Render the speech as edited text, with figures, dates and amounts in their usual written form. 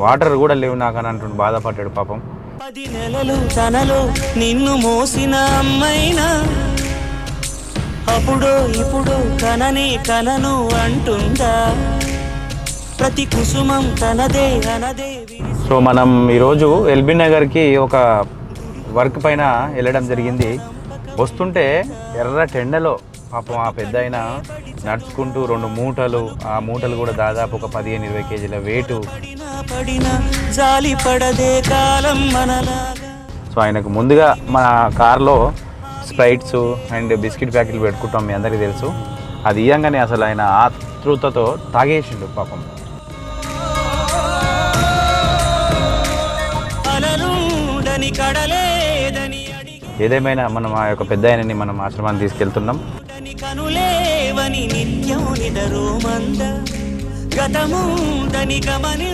Water కూడా లేవు నాకు అని అంటుండు, బాధపడ్డాడు పాపం. 10 నెలలు తనలో నిన్ను మోసిన అమ్మైనా అప్పుడో ఇప్పుడు కనను అంటుందా, ప్రతి కుసుమం తనదే అనదే. సో మనం ఈరోజు ఎల్బీ నగర్కి ఒక వర్క్ పైన వెళ్ళడం జరిగింది. వస్తుంటే ఎర్ర టెండలో పాపం ఆ పెద్ద ఆయన నడుచుకుంటూ 2 మూటలు, ఆ మూటలు కూడా దాదాపు ఒక 15-20 కేజీల వెయిట్. సో ఆయనకు ముందుగా మన కార్లో స్ప్రైట్స్ అండ్ బిస్కెట్ ప్యాకెట్లు పెట్టుకుంటాం, మీ అందరికీ తెలుసు. అది ఇయ్యంగానే అసలు ఆయన ఆతృతతో తాగేసిండు పాపం. ఏదేమైనా మనం ఆ యొక్క పెద్ద ఆయనని మనం ఆశ్రమాన్ని తీసుకెళ్తున్నాం. కనులేవని నిత్యం నిదరు మంద గతము దని గమని